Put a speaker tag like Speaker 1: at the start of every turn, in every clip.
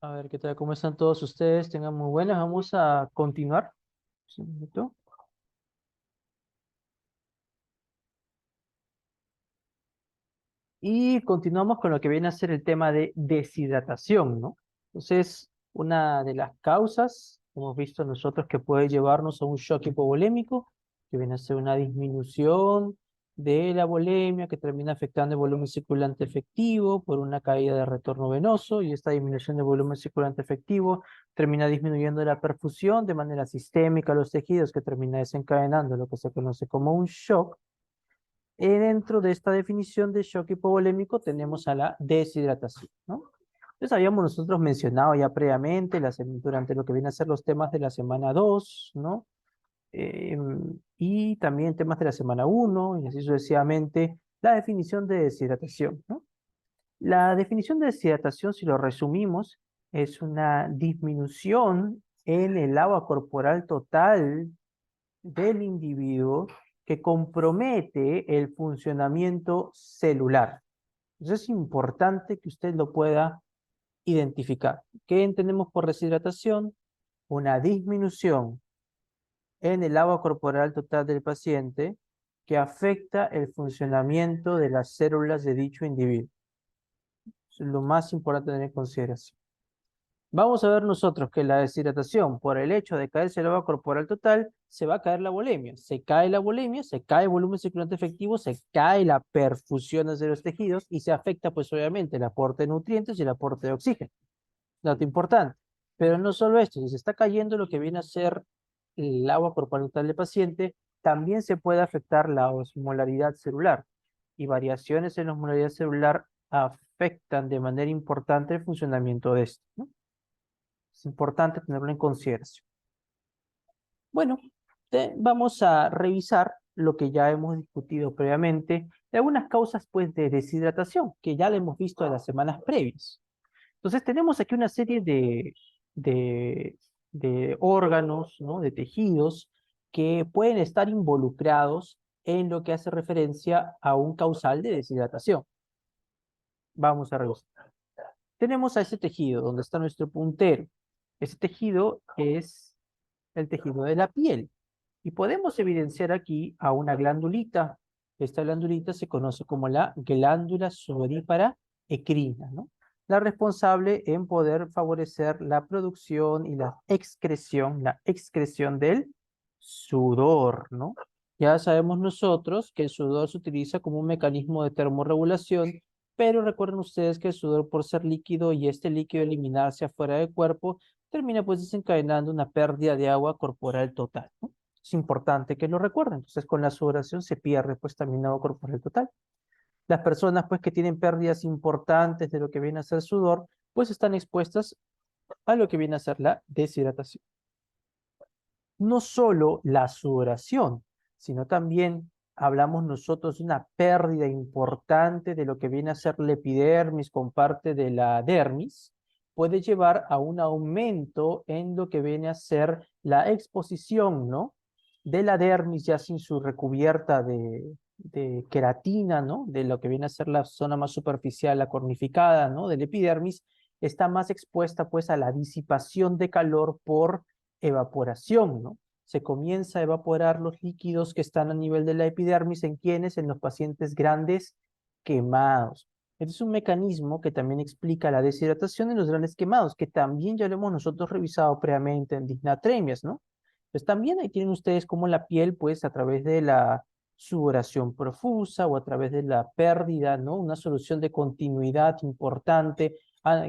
Speaker 1: A ver, ¿qué tal? ¿Cómo están todos ustedes? Tengan muy buenas. Vamos a continuar. Un minuto. Y continuamos con lo que viene a ser el tema de deshidratación, ¿no? Entonces, una de las causas, hemos visto nosotros, que puede llevarnos a un shock hipovolémico, que viene a ser una disminución de la volemia que termina afectando el volumen circulante efectivo por una caída de retorno venoso, y esta disminución de volumen circulante efectivo termina disminuyendo la perfusión de manera sistémica a los tejidos, que termina desencadenando lo que se conoce como un shock. Dentro de esta definición de shock hipovolémico tenemos a la deshidratación, ¿no? Entonces habíamos nosotros mencionado ya previamente durante lo que viene a ser los temas de la semana 2, ¿no? Y también temas de la semana 1 y así sucesivamente, la definición de deshidratación, ¿no? La definición de deshidratación, si lo resumimos, es una disminución en el agua corporal total del individuo que compromete el funcionamiento celular. Entonces es importante que usted lo pueda identificar. ¿Qué entendemos por deshidratación? Una disminución en el agua corporal total del paciente que afecta el funcionamiento de las células de dicho individuo. Eso es lo más importante tener en consideración. Vamos a ver nosotros que la deshidratación, por el hecho de caerse el agua corporal total, se va a caer la volemia. Se cae la volemia, se cae el volumen circulante efectivo, se cae la perfusión de los tejidos y se afecta, pues obviamente, el aporte de nutrientes y el aporte de oxígeno. Dato importante. Pero no solo esto, si se está cayendo lo que viene a ser el agua corporal total del paciente, también se puede afectar la osmolaridad celular. Y variaciones en la osmolaridad celular afectan de manera importante el funcionamiento de esto, ¿no? Es importante tenerlo en consideración. Bueno, vamos a revisar lo que ya hemos discutido previamente de algunas causas, pues, de deshidratación, que ya lo hemos visto en las semanas previas. Entonces tenemos aquí una serie de, de órganos, ¿no? De tejidos que pueden estar involucrados en lo que hace referencia a un causal de deshidratación. Vamos a revisar. Tenemos a ese tejido donde está nuestro puntero. Ese tejido es el tejido de la piel. Y podemos evidenciar aquí a una glandulita. Esta glandulita se conoce como la glándula sudorípara ecrina, ¿no? La responsable en poder favorecer la producción y la excreción del sudor, ¿no? Ya sabemos nosotros que el sudor se utiliza como un mecanismo de termorregulación, pero recuerden ustedes que el sudor, por ser líquido y este líquido eliminarse afuera del cuerpo, termina pues desencadenando una pérdida de agua corporal total, ¿no? Es importante que lo recuerden. Entonces, con la sudoración se pierde pues también agua corporal total. Las personas pues que tienen pérdidas importantes de lo que viene a ser sudor, pues están expuestas a lo que viene a ser la deshidratación. No solo la sudoración, sino también hablamos nosotros de una pérdida importante de lo que viene a ser la epidermis con parte de la dermis, puede llevar a un aumento en lo que viene a ser la exposición, ¿no? De la dermis ya sin su recubierta de queratina, ¿no? De lo que viene a ser la zona más superficial, la cornificada, ¿no? Del epidermis, está más expuesta pues a la disipación de calor por evaporación, ¿no? Se comienza a evaporar los líquidos que están a nivel de la epidermis. ¿En quiénes? En los pacientes grandes quemados. Este es un mecanismo que también explica la deshidratación en los grandes quemados, que también ya lo hemos nosotros revisado previamente en disnatremias, ¿no? Pues también ahí tienen ustedes cómo la piel, pues a través de la sudoración profusa o a través de la pérdida, ¿no? Una solución de continuidad importante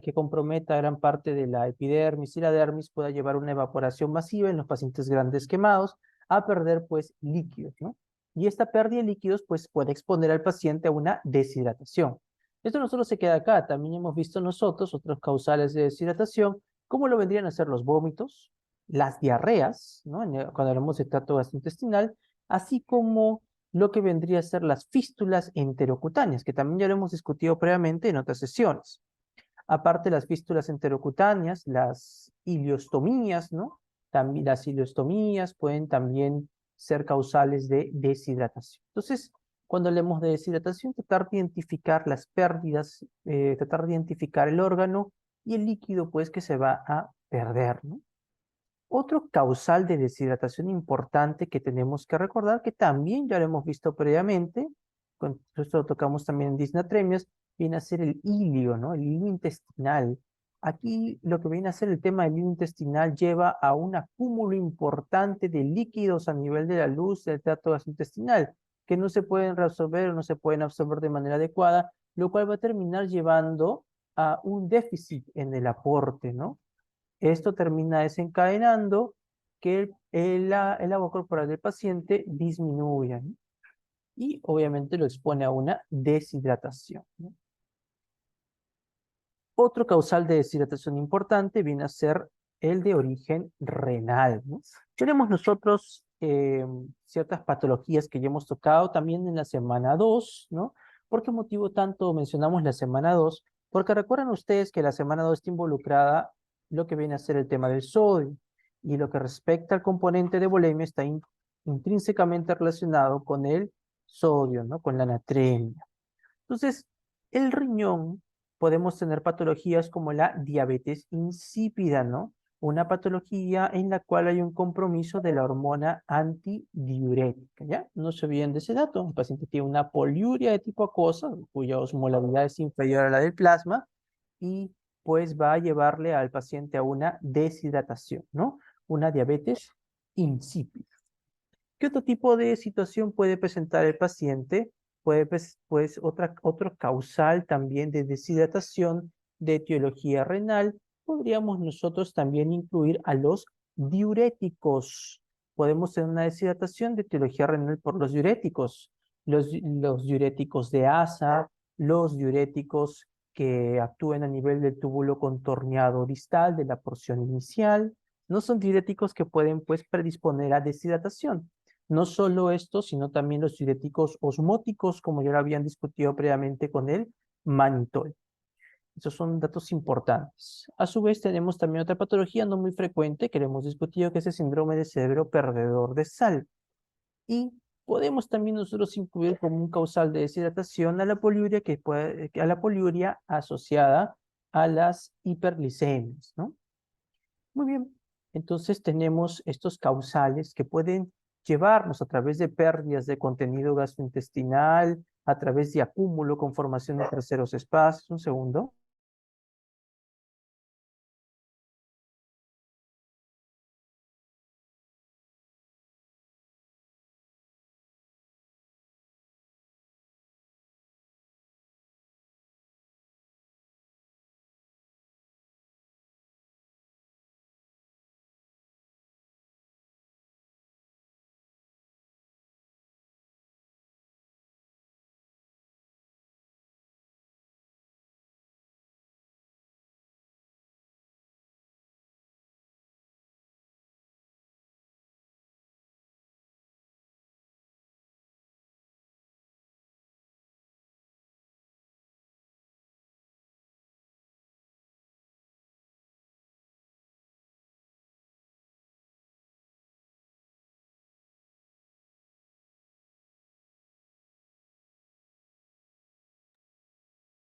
Speaker 1: que comprometa gran parte de la epidermis y la dermis, pueda llevar una evaporación masiva en los pacientes grandes quemados a perder pues líquidos, ¿no? Y esta pérdida de líquidos pues puede exponer al paciente a una deshidratación. Esto no solo se queda acá, también hemos visto nosotros otros causales de deshidratación, como lo vendrían a ser los vómitos, las diarreas, ¿no? Cuando hablamos de tracto gastrointestinal, así como lo que vendría a ser las fístulas enterocutáneas, que también ya lo hemos discutido previamente en otras sesiones. Aparte de las fístulas enterocutáneas, las iliostomías, ¿no? También las iliostomías pueden también ser causales de deshidratación. Entonces, cuando hablemos de deshidratación, tratar de identificar las pérdidas, tratar de identificar el órgano y el líquido pues que se va a perder, ¿no? Otro causal de deshidratación importante que tenemos que recordar, que también ya lo hemos visto previamente, con esto lo tocamos también en disnatremias, viene a ser el hilio, ¿no? El hilio intestinal. Aquí lo que viene a ser el tema del hilio intestinal lleva a un acúmulo importante de líquidos a nivel de la luz del tracto gastrointestinal, que no se pueden reabsorber o no se pueden absorber de manera adecuada, lo cual va a terminar llevando a un déficit en el aporte, ¿no? Esto termina desencadenando que el agua corporal del paciente disminuya, ¿no? Y obviamente lo expone a una deshidratación, ¿no? Otro causal de deshidratación importante viene a ser el de origen renal, ¿no? Tenemos nosotros ciertas patologías que ya hemos tocado también en la semana 2, ¿no? ¿Por qué motivo tanto mencionamos la semana 2? Porque recuerdan ustedes que la semana 2 está involucrada lo que viene a ser el tema del sodio, y lo que respecta al componente de volemia está intrínsecamente relacionado con el sodio, ¿no? Con la natremia. Entonces, el riñón, podemos tener patologías como la diabetes insípida, ¿no? Una patología en la cual hay un compromiso de la hormona antidiurética, ¿ya? No se olviden de ese dato. Un paciente tiene una poliuria de tipo acuosa, cuya osmolaridad es inferior a la del plasma, y pues va a llevarle al paciente a una deshidratación, ¿no? Una diabetes insípida. ¿Qué otro tipo de situación puede presentar el paciente? Puede, pues, otro causal también de deshidratación de etiología renal. Podríamos nosotros también incluir a los diuréticos. Podemos tener una deshidratación de etiología renal por los diuréticos. Los diuréticos de asa, los diuréticos que actúen a nivel del túbulo contorneado distal de la porción inicial. No son diuréticos que pueden pues predisponer a deshidratación. No solo esto, sino también los diuréticos osmóticos, como ya lo habían discutido previamente con el manitol. Esos son datos importantes. A su vez, tenemos también otra patología no muy frecuente que lo hemos discutido, que es el síndrome de cerebro perdedor de sal. Y podemos también nosotros incluir como un causal de deshidratación a la poliuria, a la poliuria asociada a las hiperglicemias, ¿no? Muy bien, entonces tenemos estos causales que pueden llevarnos a través de pérdidas de contenido gastrointestinal, a través de acúmulo con formación de terceros espacios. Un segundo.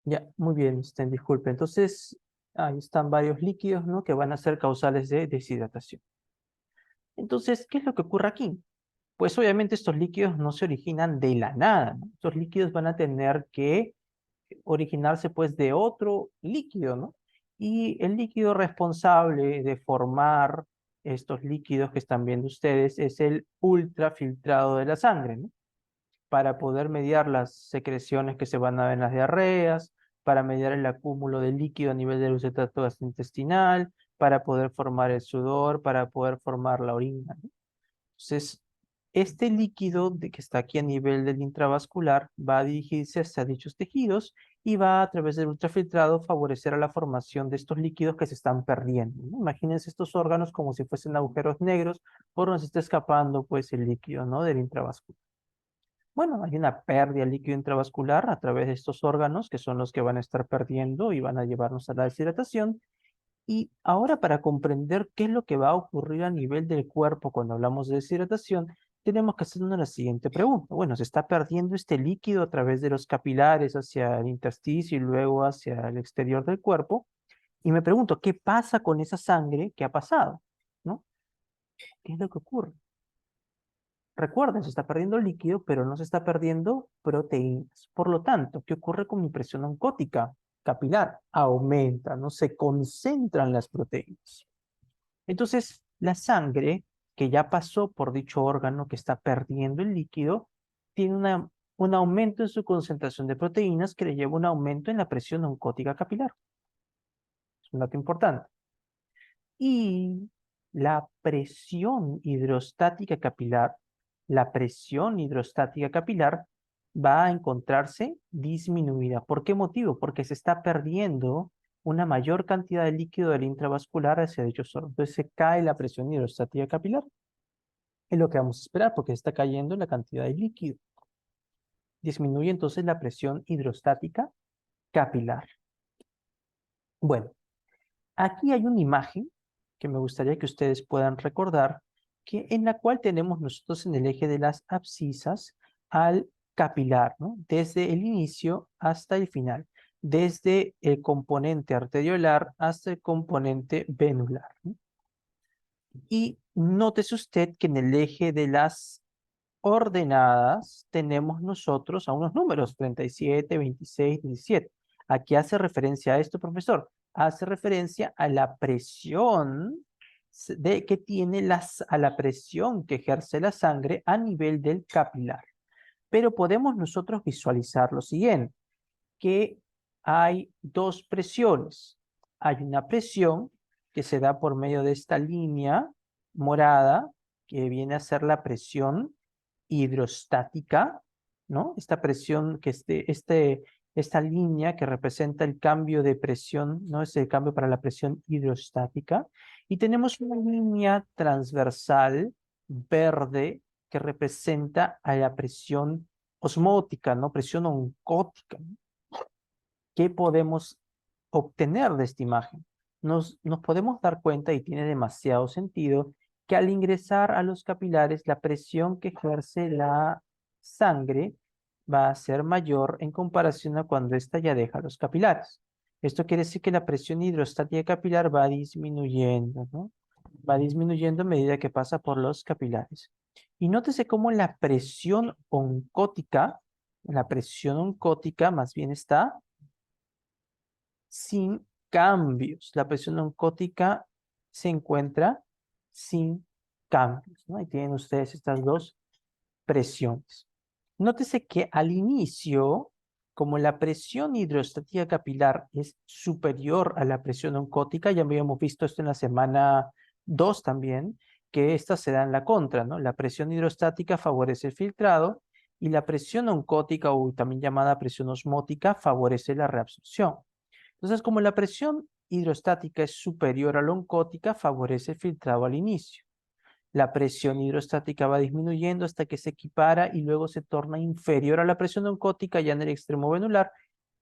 Speaker 1: Ya, muy bien, disculpe. Entonces, ahí están varios líquidos, ¿no? Que van a ser causales de deshidratación. Entonces, ¿qué es lo que ocurre aquí? Pues obviamente estos líquidos no se originan de la nada, ¿no? Estos líquidos van a tener que originarse pues de otro líquido, ¿no? Y el líquido responsable de formar estos líquidos que están viendo ustedes es el ultrafiltrado de la sangre, ¿no? Para poder mediar las secreciones que se van a ver en las diarreas, para mediar el acúmulo de líquido a nivel del tracto gastrointestinal, para poder formar el sudor, para poder formar la orina, ¿no? Entonces, este líquido que está aquí a nivel del intravascular va a dirigirse hacia dichos tejidos y va a través del ultrafiltrado favorecer a la formación de estos líquidos que se están perdiendo, ¿no? Imagínense estos órganos como si fuesen agujeros negros por donde se está escapando pues el líquido, ¿no? Del intravascular. Bueno, hay una pérdida de líquido intravascular a través de estos órganos que son los que van a estar perdiendo y van a llevarnos a la deshidratación. Y ahora para comprender qué es lo que va a ocurrir a nivel del cuerpo cuando hablamos de deshidratación, tenemos que hacernos la siguiente pregunta. Bueno, se está perdiendo este líquido a través de los capilares hacia el intersticio y luego hacia el exterior del cuerpo. Y me pregunto, ¿qué pasa con esa sangre que ha pasado? ¿No? ¿Qué es lo que ocurre? Recuerden, se está perdiendo líquido, pero no se está perdiendo proteínas. Por lo tanto, ¿qué ocurre con mi presión oncótica capilar? Aumenta, ¿no? Se concentran las proteínas. Entonces, la sangre que ya pasó por dicho órgano que está perdiendo el líquido, tiene un aumento en su concentración de proteínas que le lleva un aumento en la presión oncótica capilar. Es un dato importante. Y la presión hidrostática capilar va a encontrarse disminuida. ¿Por qué motivo? Porque se está perdiendo una mayor cantidad de líquido del intravascular hacia dicho órgano. Entonces se cae la presión hidrostática capilar. Es lo que vamos a esperar porque está cayendo la cantidad de líquido. Disminuye entonces la presión hidrostática capilar. Bueno, aquí hay una imagen que me gustaría que ustedes puedan recordar, en la cual tenemos nosotros en el eje de las abscisas al capilar, ¿no? Desde el inicio hasta el final, desde el componente arteriolar hasta el componente venular, ¿no? Y nótese usted que en el eje de las ordenadas tenemos nosotros a unos números, 37, 26, 17. ¿A qué hace referencia a esto, profesor? Hace referencia a la presión que tiene a la presión que ejerce la sangre a nivel del capilar. Pero podemos nosotros visualizar lo siguiente, que hay dos presiones. Hay una presión que se da por medio de esta línea morada, que viene a ser la presión hidrostática, ¿no? Esta presión, esta línea que representa el cambio de presión, ¿no? Es el cambio para la presión hidrostática. Y tenemos una línea transversal verde que representa a la presión osmótica, ¿no? Presión oncótica, ¿no? ¿Qué podemos obtener de esta imagen? Nos podemos dar cuenta, y tiene demasiado sentido, que al ingresar a los capilares, la presión que ejerce la sangre va a ser mayor en comparación a cuando ésta ya deja los capilares. Esto quiere decir que la presión hidrostática capilar va disminuyendo, ¿no? Va disminuyendo a medida que pasa por los capilares. Y nótese cómo la presión oncótica más bien está sin cambios. La presión oncótica se encuentra sin cambios, ¿no? Ahí tienen ustedes estas dos presiones. Nótese que al inicio, como la presión hidrostática capilar es superior a la presión oncótica, ya habíamos visto esto en la semana 2 también, que esta se da en la contra, ¿no? La presión hidrostática favorece el filtrado y la presión oncótica, o también llamada presión osmótica, favorece la reabsorción. Entonces, como la presión hidrostática es superior a la oncótica, favorece el filtrado al inicio. La presión hidrostática va disminuyendo hasta que se equipara y luego se torna inferior a la presión oncótica ya en el extremo venular.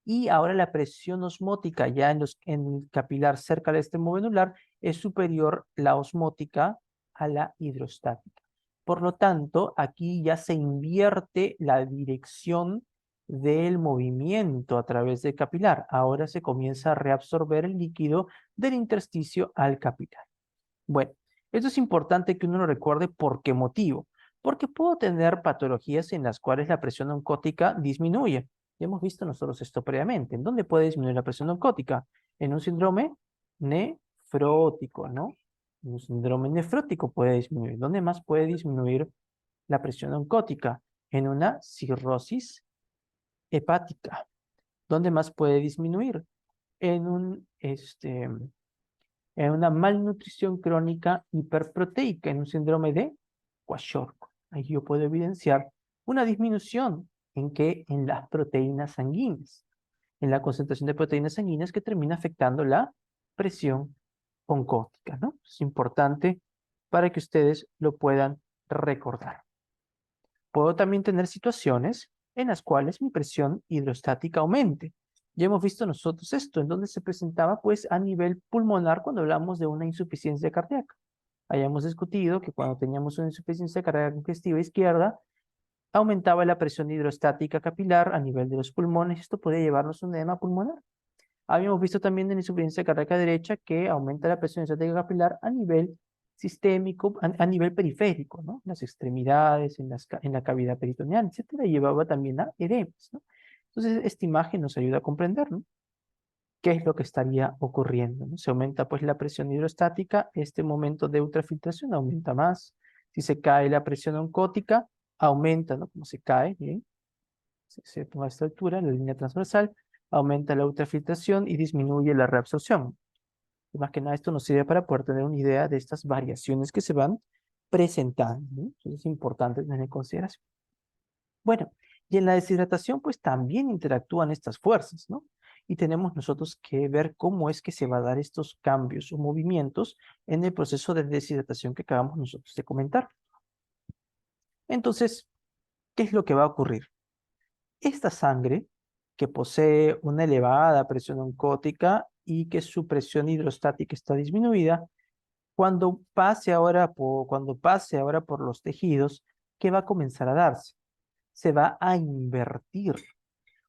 Speaker 1: Y ahora la presión osmótica ya en el capilar cerca del extremo venular es superior la osmótica a la hidrostática. Por lo tanto, aquí ya se invierte la dirección del movimiento a través del capilar. Ahora se comienza a reabsorber el líquido del intersticio al capilar. Bueno, esto es importante que uno lo recuerde. ¿Por qué motivo? Porque puedo tener patologías en las cuales la presión oncótica disminuye. Ya hemos visto nosotros esto previamente. ¿En dónde puede disminuir la presión oncótica? En un síndrome nefrótico, ¿no? En un síndrome nefrótico puede disminuir. ¿Dónde más puede disminuir la presión oncótica? En una cirrosis hepática. ¿Dónde más puede disminuir? En en una malnutrición crónica hiperproteica, en un síndrome de Kwashiorkor. Ahí yo puedo evidenciar una disminución en las proteínas sanguíneas, en la concentración de proteínas sanguíneas que termina afectando la presión oncótica, ¿no? Es importante para que ustedes lo puedan recordar. Puedo también tener situaciones en las cuales mi presión hidrostática aumente. Ya hemos visto nosotros esto, en donde se presentaba pues a nivel pulmonar cuando hablamos de una insuficiencia cardíaca. Hayamos discutido que cuando teníamos una insuficiencia cardíaca congestiva izquierda, aumentaba la presión hidrostática capilar a nivel de los pulmones. Esto podía llevarnos a un edema pulmonar. Habíamos visto también en la insuficiencia cardíaca derecha que aumenta la presión estática capilar a nivel sistémico, a nivel periférico, ¿no? En las extremidades, en la cavidad peritoneal, etcétera, y llevaba también a edemas, ¿no? Entonces, esta imagen nos ayuda a comprender, ¿no? ¿Qué es lo que estaría ocurriendo? ¿No? Se aumenta pues la presión hidrostática, este momento de ultrafiltración aumenta más. Si se cae la presión oncótica, aumenta, ¿no? Como se cae, bien, se toma a esta altura, la línea transversal, aumenta la ultrafiltración y disminuye la reabsorción. Y más que nada esto nos sirve para poder tener una idea de estas variaciones que se van presentando, ¿no? Entonces es importante tener en consideración. Bueno, y en la deshidratación pues también interactúan estas fuerzas, ¿no? Y tenemos nosotros que ver cómo es que se va a dar estos cambios o movimientos en el proceso de deshidratación que acabamos nosotros de comentar. Entonces, ¿qué es lo que va a ocurrir? Esta sangre, que posee una elevada presión oncótica y que su presión hidrostática está disminuida, cuando pase ahora por los tejidos, ¿qué va a comenzar a darse? Se va a invertir.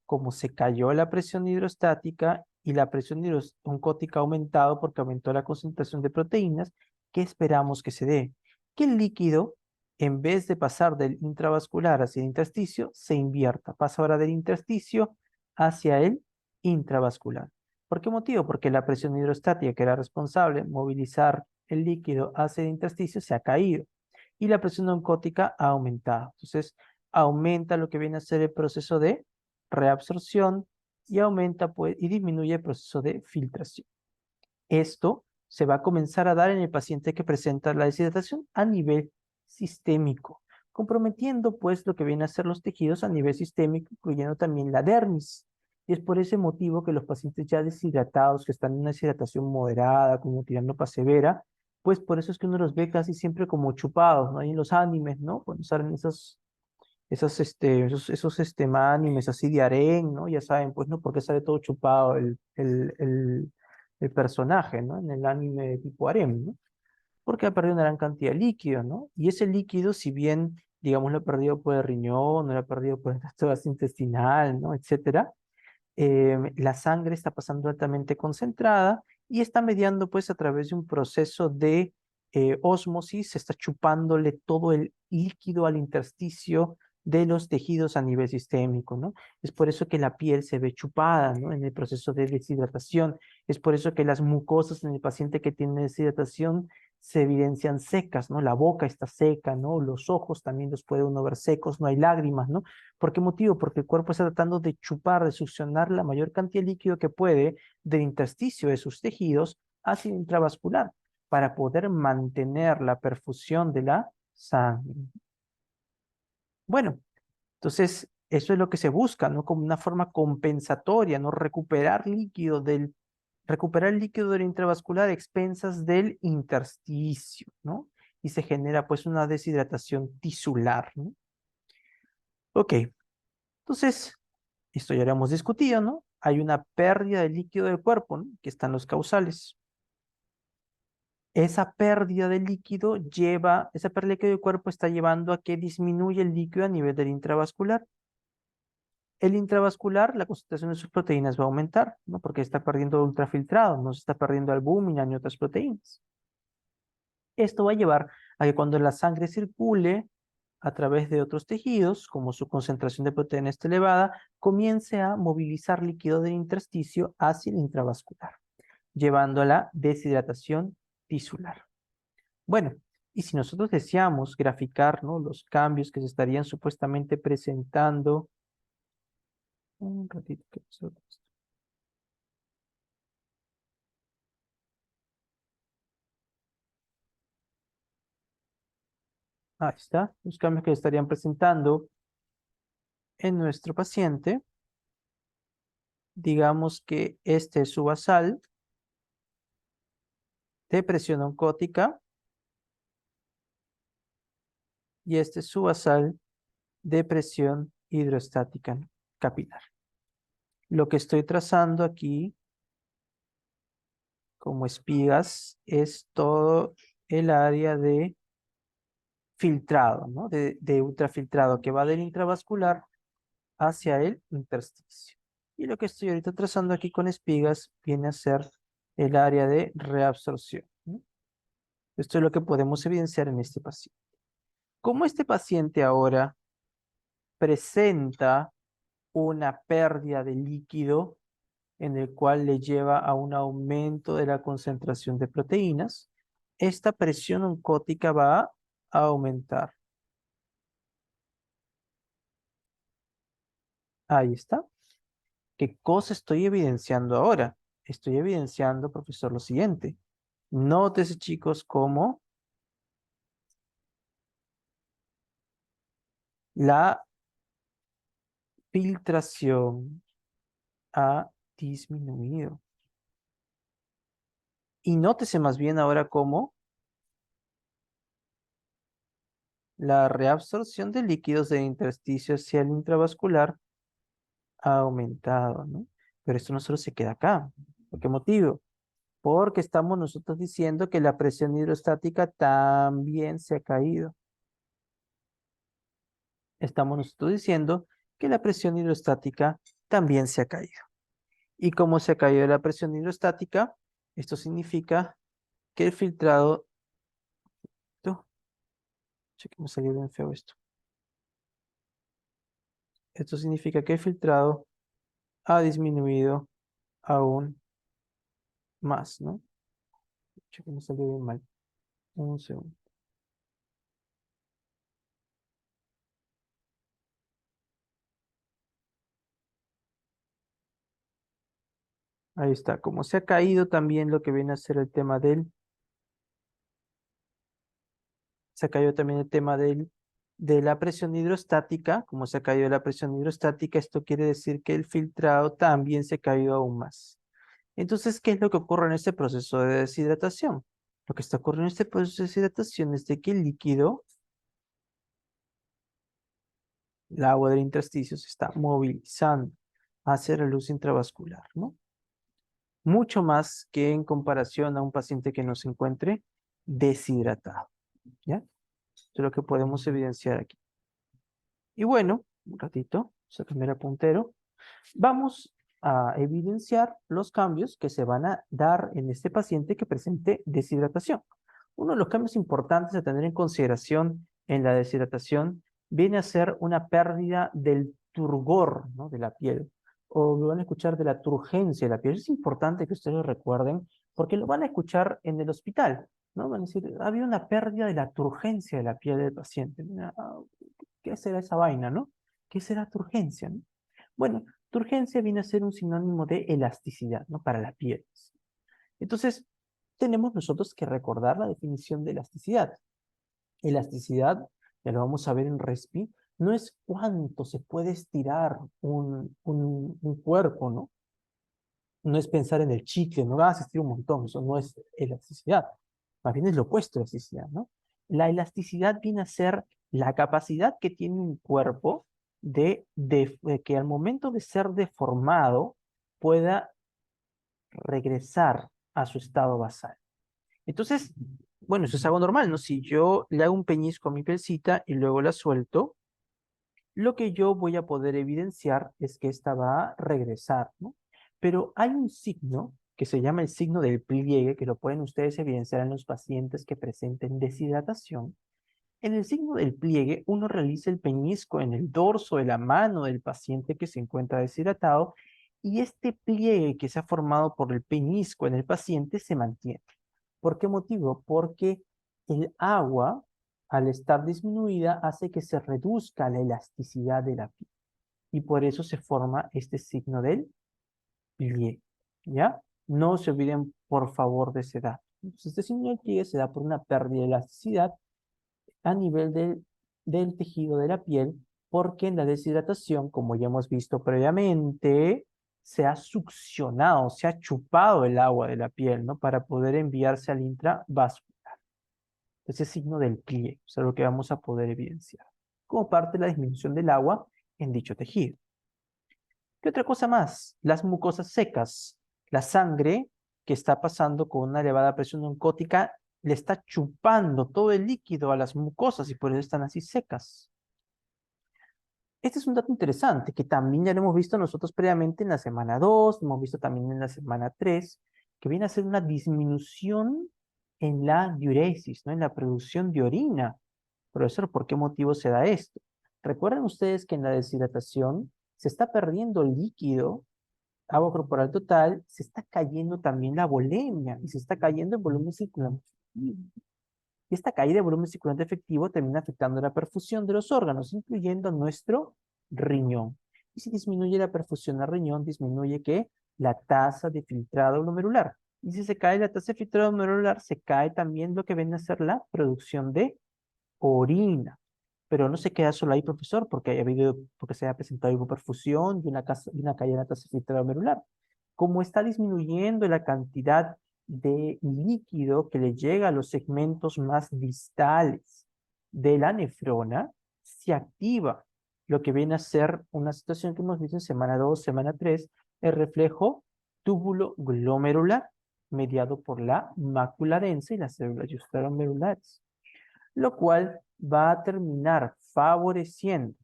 Speaker 1: Como se cayó la presión hidrostática y la presión oncótica ha aumentado porque aumentó la concentración de proteínas, ¿qué esperamos que se dé? Que el líquido, en vez de pasar del intravascular hacia el intersticio, se invierta. Pasa ahora del intersticio hacia el intravascular. ¿Por qué motivo? Porque la presión hidrostática, que era responsable de movilizar el líquido hacia el intersticio, se ha caído y la presión oncótica ha aumentado. Entonces, aumenta lo que viene a ser el proceso de reabsorción y aumenta pues, y disminuye el proceso de filtración. Esto se va a comenzar a dar en el paciente que presenta la deshidratación a nivel sistémico, comprometiendo pues lo que viene a ser los tejidos a nivel sistémico, incluyendo también la dermis. Y es por ese motivo que los pacientes ya deshidratados, que están en una deshidratación moderada, como tirando para severa, pues por eso es que uno los ve casi siempre como chupados, ¿no? Ahí en los animes, ¿no? Cuando salen esos animes así de harén, ¿no? Ya saben, pues, ¿no? Porque sale todo chupado el personaje, ¿no? En el anime tipo harem, ¿no? Porque ha perdido una gran cantidad de líquido, ¿no? Y ese líquido, si bien, digamos, lo ha perdido por el riñón, lo ha perdido por el tracto intestinal, ¿no? Etcétera, la sangre está pasando altamente concentrada y está mediando, pues, a través de un proceso de ósmosis, se está chupándole todo el líquido al intersticio de los tejidos a nivel sistémico, ¿no? Es por eso que la piel se ve chupada, ¿no? En el proceso de deshidratación. Es por eso que las mucosas en el paciente que tiene deshidratación se evidencian secas, ¿no? La boca está seca, ¿no? Los ojos también los puede uno ver secos, no hay lágrimas, ¿no? ¿Por qué motivo? Porque el cuerpo está tratando de chupar, de succionar la mayor cantidad de líquido que puede del intersticio de sus tejidos hacia el intravascular para poder mantener la perfusión de la sangre. Bueno, entonces eso es lo que se busca, ¿no? Como una forma compensatoria, ¿no? Recuperar el líquido del intravascular a expensas del intersticio, ¿no? Y se genera pues una deshidratación tisular, ¿no? Ok, entonces, esto ya lo hemos discutido, ¿no? Hay una pérdida de líquido del cuerpo, ¿no? Que están los causales. Esa pérdida de líquido del cuerpo está llevando a que disminuya el líquido a nivel del intravascular. El intravascular, la concentración de sus proteínas va a aumentar, ¿no? Porque está perdiendo ultrafiltrado, no se está perdiendo albúmina ni otras proteínas. Esto va a llevar a que cuando la sangre circule a través de otros tejidos, como su concentración de proteína está elevada, comience a movilizar líquido del intersticio hacia el intravascular, llevando a la deshidratación tisular. Bueno, y si nosotros deseamos graficar, ¿no? Los cambios que se estarían supuestamente presentando, un ratito que pasó esto. Ahí está, los cambios que se estarían presentando en nuestro paciente. Digamos que este es su basal de presión oncótica y este es su basal de presión hidrostática capilar. Lo que estoy trazando aquí como espigas es todo el área de filtrado, ¿no? De ultrafiltrado que va del intravascular hacia el intersticio. Y lo que estoy ahorita trazando aquí con espigas viene a ser el área de reabsorción, ¿no? Esto es lo que podemos evidenciar en este paciente. Como este paciente ahora presenta una pérdida de líquido en el cual le lleva a un aumento de la concentración de proteínas, esta presión oncótica va a aumentar. Ahí está. ¿Qué cosa estoy evidenciando ahora? Estoy evidenciando, profesor, lo siguiente. Nótese, chicos, cómo la filtración ha disminuido. Y nótese más bien ahora cómo la reabsorción de líquidos del intersticio hacia el intravascular ha aumentado, ¿no? Pero esto no solo se queda acá. ¿Por qué motivo? Porque estamos nosotros diciendo que la presión hidrostática también se ha caído. Estamos nosotros diciendo que la presión hidrostática también se ha caído. Y como se ha caído la presión hidrostática, esto significa que el filtrado... Che, que me salió bien feo esto. Esto significa que el filtrado ha disminuido aún más, ¿no? Che, que me salió bien mal. Un segundo. Ahí está. Como se ha caído también lo que viene a ser el tema del... Se ha caído también el tema de la presión hidrostática. Como se ha caído la presión hidrostática, esto quiere decir que el filtrado también se ha caído aún más. Entonces, ¿qué es lo que ocurre en este proceso de deshidratación? Lo que está ocurriendo en este proceso de deshidratación es de que el líquido, el agua del intersticio, se está movilizando hacia la luz intravascular, ¿no? Mucho más que en comparación a un paciente que no se encuentre deshidratado, ¿ya? Esto es lo que podemos evidenciar aquí. Y bueno, un ratito, ese primer apuntero, vamos a evidenciar los cambios que se van a dar en este paciente que presente deshidratación. Uno de los cambios importantes a tener en consideración en la deshidratación viene a ser una pérdida del turgor, ¿no?, de la piel, o lo van a escuchar de la turgencia de la piel. Es importante que ustedes lo recuerden porque lo van a escuchar en el hospital, ¿no? Van a decir, había una pérdida de la turgencia de la piel del paciente. ¿Qué será esa vaina, no? ¿Qué será turgencia, no? Bueno, turgencia viene a ser un sinónimo de elasticidad, ¿no? Para la piel. Entonces, tenemos nosotros que recordar la definición de elasticidad. Elasticidad, ya lo vamos a ver en RESPI, no es cuánto se puede estirar un cuerpo, ¿no? No es pensar en el chicle, no vas a estirar un montón, eso no es elasticidad. Más bien es lo opuesto a elasticidad, ¿no? La elasticidad viene a ser la capacidad que tiene un cuerpo de que al momento de ser deformado pueda regresar a su estado basal. Entonces, bueno, eso es algo normal, ¿no? Si yo le hago un peñisco a mi pielcita y luego la suelto, lo que yo voy a poder evidenciar es que esta va a regresar, ¿no? Pero hay un signo que se llama el signo del pliegue, que lo pueden ustedes evidenciar en los pacientes que presenten deshidratación. En el signo del pliegue, uno realiza el peñisco en el dorso de la mano del paciente que se encuentra deshidratado y este pliegue que se ha formado por el peñisco en el paciente se mantiene. ¿Por qué motivo? Porque el agua, al estar disminuida, hace que se reduzca la elasticidad de la piel y por eso se forma este signo del pliegue, ¿ya? No se olviden, por favor, de ese dato. Entonces, este signo del pliegue se da por una pérdida de elasticidad a nivel del tejido de la piel, porque en la deshidratación, como ya hemos visto previamente, se ha succionado, se ha chupado el agua de la piel, ¿no? Para poder enviarse al intravascular. Ese signo del pliegue, es algo que vamos a poder evidenciar, como parte de la disminución del agua en dicho tejido. ¿Qué otra cosa más? Las mucosas secas, la sangre que está pasando con una elevada presión oncótica le está chupando todo el líquido a las mucosas y por eso están así secas. Este es un dato interesante que también ya lo hemos visto nosotros previamente en la semana 2, lo hemos visto también en la semana 3, que viene a ser una disminución en la diuresis, ¿no? En la producción de orina. Profesor, ¿por qué motivo se da esto? Recuerden ustedes que en la deshidratación se está perdiendo líquido, agua corporal total, se está cayendo también la volemia y se está cayendo el volumen circulante. Y esta caída de volumen circulante efectivo termina afectando la perfusión de los órganos, incluyendo nuestro riñón. Y si disminuye la perfusión al riñón, disminuye ¿qué? La tasa de filtrado glomerular. Y si se cae la tasa de filtrado glomerular, se cae también lo que viene a ser la producción de orina. Pero no se queda solo ahí, profesor, porque se ha presentado hipoperfusión y una caída en la tasa de filtrado glomerular. Como está disminuyendo la cantidad de líquido que le llega a los segmentos más distales de la nefrona, se activa lo que viene a ser una situación que hemos visto en semana 2, semana 3, el reflejo túbulo glomerular, mediado por la mácula densa y las células glomerulares, lo cual va a terminar favoreciendo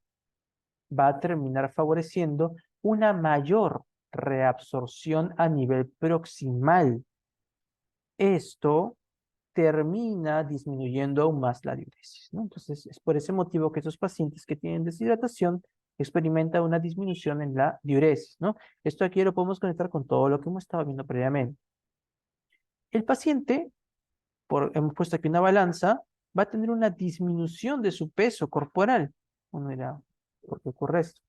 Speaker 1: una mayor reabsorción a nivel proximal. Esto termina disminuyendo aún más la diuresis, ¿no? Entonces, es por ese motivo que estos pacientes que tienen deshidratación experimentan una disminución en la diuresis, ¿no? Esto aquí lo podemos conectar con todo lo que hemos estado viendo previamente. El paciente, hemos puesto aquí una balanza, va a tener una disminución de su peso corporal. Uno dirá, ¿por qué ocurre esto?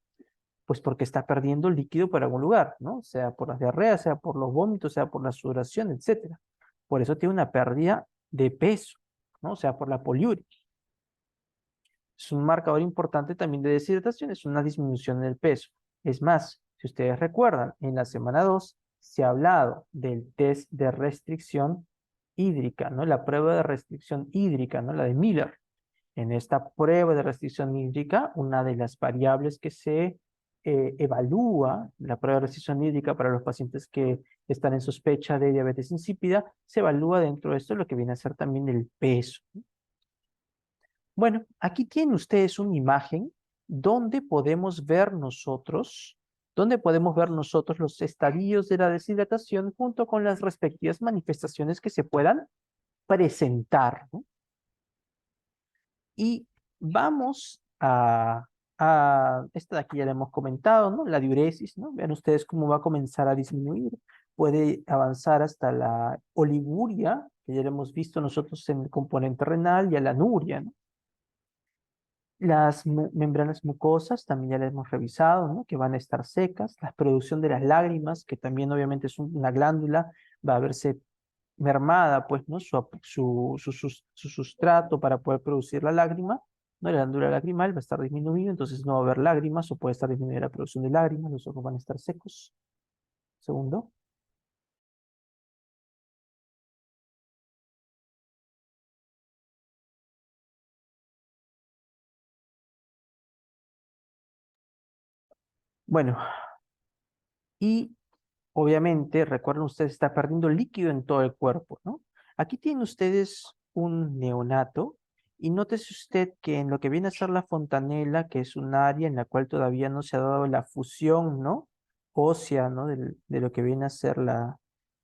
Speaker 1: Pues porque está perdiendo líquido por algún lugar, ¿no? Sea por las diarreas, sea por los vómitos, sea por la sudoración, etcétera. Por eso tiene una pérdida de peso, ¿no? O sea, por la poliuria. Es un marcador importante también de deshidratación, es una disminución del peso. Es más, si ustedes recuerdan, en la semana 2 se ha hablado del test de restricción hídrica, ¿no? La prueba de restricción hídrica, ¿no? La de Miller. En esta prueba de restricción hídrica, una de las variables que se evalúa, la prueba de restricción hídrica para los pacientes que están en sospecha de diabetes insípida, se evalúa dentro de esto lo que viene a ser también el peso. Bueno, aquí tienen ustedes una imagen donde podemos ver nosotros, los estadios de la deshidratación junto con las respectivas manifestaciones que se puedan presentar, ¿no? Y vamos esta de aquí ya la hemos comentado, ¿no? La diuresis, ¿no? Vean ustedes cómo va a comenzar a disminuir. Puede avanzar hasta la oliguria, que ya lo hemos visto nosotros en el componente renal, y a la anuria, ¿no? Las membranas mucosas también ya las hemos revisado, ¿no? Que van a estar secas. La producción de las lágrimas, que también obviamente es una glándula, va a verse mermada, pues, ¿no? Su sustrato para poder producir la lágrima, ¿no? La glándula lacrimal va a estar disminuida, entonces no va a haber lágrimas o puede estar disminuida la producción de lágrimas, los ojos van a estar secos. Segundo. Bueno, y obviamente, recuerden ustedes, está perdiendo líquido en todo el cuerpo, ¿no? Aquí tienen ustedes un neonato y nótese usted que en lo que viene a ser la fontanela, que es un área en la cual todavía no se ha dado la fusión, ¿no? Ósea, ¿no? De lo que viene a ser la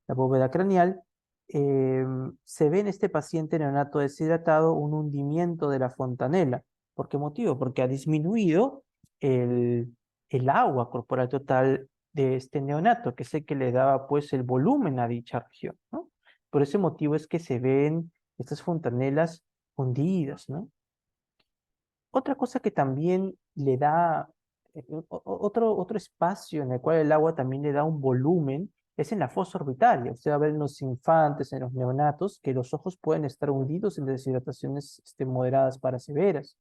Speaker 1: bóveda craneal, se ve en este paciente neonato deshidratado un hundimiento de la fontanela. ¿Por qué motivo? Porque ha disminuido el, el agua corporal total de este neonato, que es el que le daba pues el volumen a dicha región, ¿no? Por ese motivo es que se ven estas fontanelas hundidas, ¿no? Otra cosa que también le da otro espacio en el cual el agua también le da un volumen es en la fosa orbitaria. Usted va a ver en los infantes, en los neonatos, que los ojos pueden estar hundidos en deshidrataciones moderadas para severas,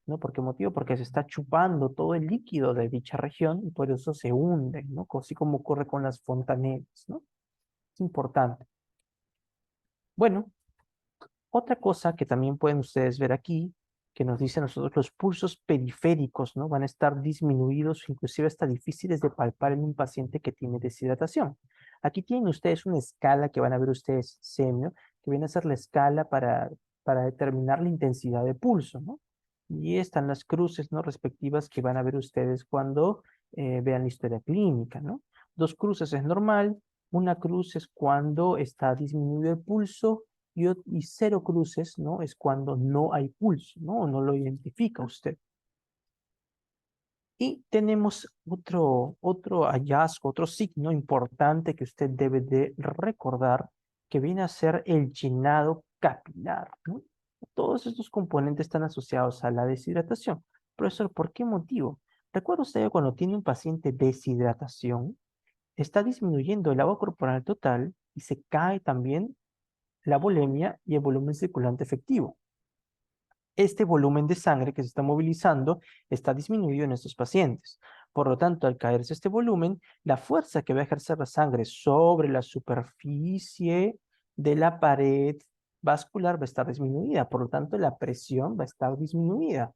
Speaker 1: ¿no? ¿Por qué motivo? Porque se está chupando todo el líquido de dicha región y por eso se hunden, ¿no? Así como ocurre con las fontanelas, ¿no? Es importante. Bueno, otra cosa que también pueden ustedes ver aquí, que nos dice a nosotros los pulsos periféricos, ¿no? Van a estar disminuidos, inclusive hasta difíciles de palpar en un paciente que tiene deshidratación. Aquí tienen ustedes una escala que van a ver ustedes semio, que viene a ser la escala para determinar la intensidad de pulso, ¿no? Y están las cruces, ¿no? Respectivas que van a ver ustedes cuando vean la historia clínica, ¿no? Dos cruces es normal, una cruz es cuando está disminuido el pulso y cero cruces, ¿no? Es cuando no hay pulso, ¿no? O no lo identifica usted. Y tenemos otro hallazgo, otro signo importante que usted debe de recordar, que viene a ser el llenado capilar, ¿no? Todos estos componentes están asociados a la deshidratación. Profesor, ¿por qué motivo? ¿Recuerda usted que cuando tiene un paciente deshidratación, está disminuyendo el agua corporal total y se cae también la volemia y el volumen circulante efectivo? Este volumen de sangre que se está movilizando está disminuido en estos pacientes. Por lo tanto, al caerse este volumen, la fuerza que va a ejercer la sangre sobre la superficie de la pared vascular va a estar disminuida. Por lo tanto, la presión va a estar disminuida.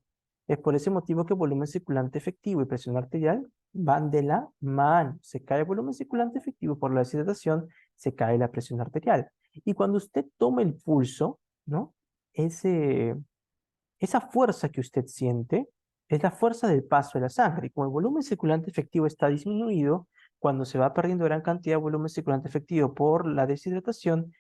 Speaker 1: Es por ese motivo que volumen circulante efectivo y presión arterial van de la mano. Se cae el volumen circulante efectivo por la deshidratación, se cae la presión arterial. Y cuando usted toma el pulso, ¿no? Esa fuerza que usted siente es la fuerza del paso de la sangre. Y como el volumen circulante efectivo está disminuido, cuando se va perdiendo gran cantidad de volumen circulante efectivo por la deshidratación,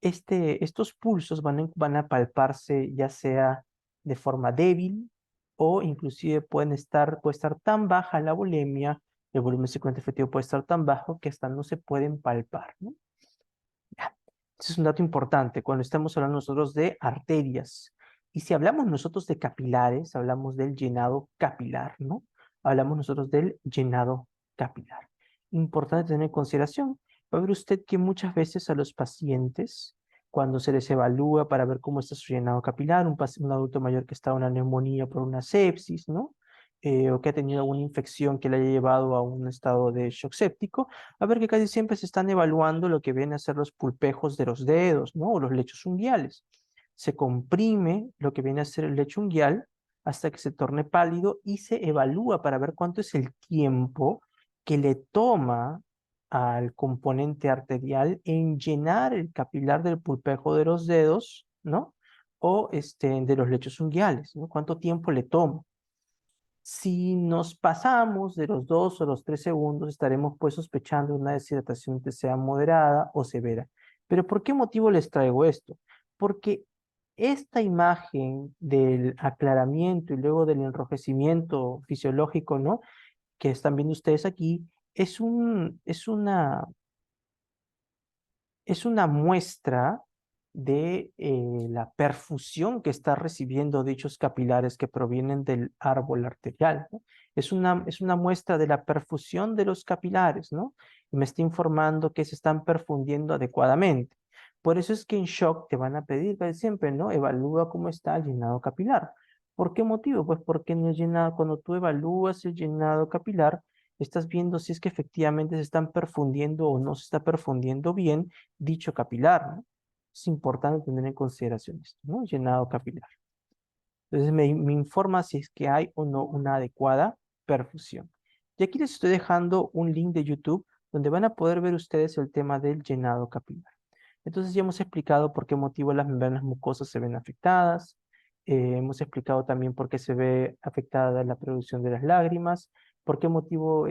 Speaker 1: estos pulsos van a palparse ya sea de forma débil o inclusive puede estar tan baja la volemia, el volumen circulante efectivo puede estar tan bajo que hasta no se pueden palpar, ¿no? Ya. Ese es un dato importante cuando estamos hablando nosotros de arterias. Y si hablamos nosotros de capilares, hablamos del llenado capilar, ¿no? Hablamos nosotros del llenado capilar. Importante tener en consideración. Va a ver usted que muchas veces a los pacientes, cuando se les evalúa para ver cómo está su llenado capilar, un adulto mayor que está en una neumonía por una sepsis, ¿no? O que ha tenido alguna infección que le haya llevado a un estado de shock séptico, a ver que casi siempre se están evaluando lo que vienen a ser los pulpejos de los dedos, ¿no? O los lechos unguiales. Se comprime lo que viene a ser el lecho unguial hasta que se torne pálido y se evalúa para ver cuánto es el tiempo que le toma al componente arterial en llenar el capilar del pulpejo de los dedos, ¿no? O de los lechos unguiales, ¿no? ¿Cuánto tiempo le toma? Si nos pasamos de los 2 o los 3 segundos, estaremos pues sospechando de una deshidratación que sea moderada o severa. Pero ¿por qué motivo les traigo esto? Porque esta imagen del aclaramiento y luego del enrojecimiento fisiológico, ¿no? Que están viendo ustedes aquí, es una muestra de la perfusión que está recibiendo dichos capilares que provienen del árbol arterial, ¿no? Es una muestra de la perfusión de los capilares, ¿no? Y me está informando que se están perfundiendo adecuadamente. Por eso es que en shock te van a pedir casi siempre, ¿no? Evalúa cómo está el llenado capilar. ¿Por qué motivo? Pues porque en el llenado, cuando tú evalúas el llenado capilar, estás viendo si es que efectivamente se están perfundiendo o no se está perfundiendo bien dicho capilar, ¿no? Es importante tener en consideración esto, ¿no? Llenado capilar. Entonces me informa si es que hay o no una adecuada perfusión. Y aquí les estoy dejando un link de YouTube donde van a poder ver ustedes el tema del llenado capilar. Entonces ya hemos explicado por qué motivo las membranas mucosas se ven afectadas. Hemos explicado también por qué se ve afectada la producción de las lágrimas, por qué motivo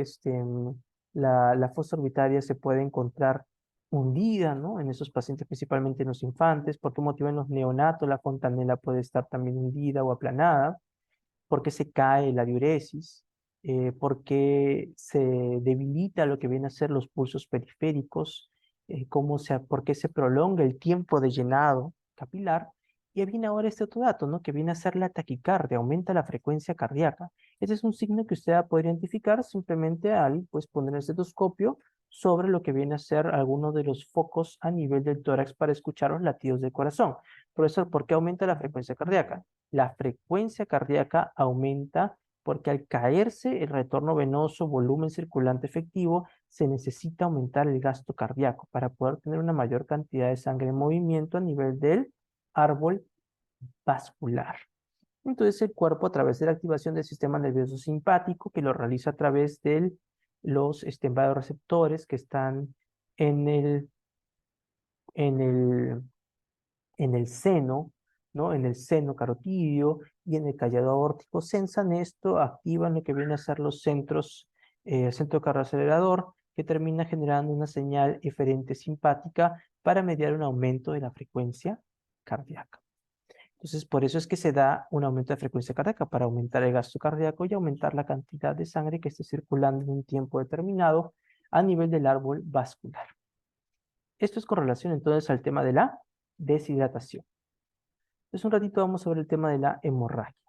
Speaker 1: la fosa orbitaria se puede encontrar hundida, ¿no? En esos pacientes, principalmente en los infantes, por qué motivo en los neonatos la fontanela puede estar también hundida o aplanada, por qué se cae la diuresis, por qué se debilita lo que viene a ser los pulsos periféricos, por qué se prolonga el tiempo de llenado capilar. Y viene ahora este otro dato, ¿no? Que viene a ser la taquicardia, aumenta la frecuencia cardíaca. Ese es un signo que usted va a poder identificar simplemente al pues, poner el estetoscopio sobre lo que viene a ser alguno de los focos a nivel del tórax para escuchar los latidos del corazón. Profesor, ¿por qué aumenta la frecuencia cardíaca? La frecuencia cardíaca aumenta porque al caerse el retorno venoso, volumen circulante efectivo, se necesita aumentar el gasto cardíaco para poder tener una mayor cantidad de sangre en movimiento a nivel del árbol vascular. Entonces el cuerpo, a través de la activación del sistema nervioso simpático, que lo realiza a través de los vasoreceptores que están en el, en el, en el seno ¿no? En el seno carotídeo y en el callado aórtico, sensan esto, activan lo que vienen a ser los centros, el centro cardiacelerador, que termina generando una señal eferente simpática para mediar un aumento de la frecuencia cardíaca. Entonces, por eso es que se da un aumento de frecuencia cardíaca, para aumentar el gasto cardíaco y aumentar la cantidad de sangre que esté circulando en un tiempo determinado a nivel del árbol vascular. Esto es con relación entonces al tema de la deshidratación. Entonces, un ratito vamos a ver el tema de la hemorragia.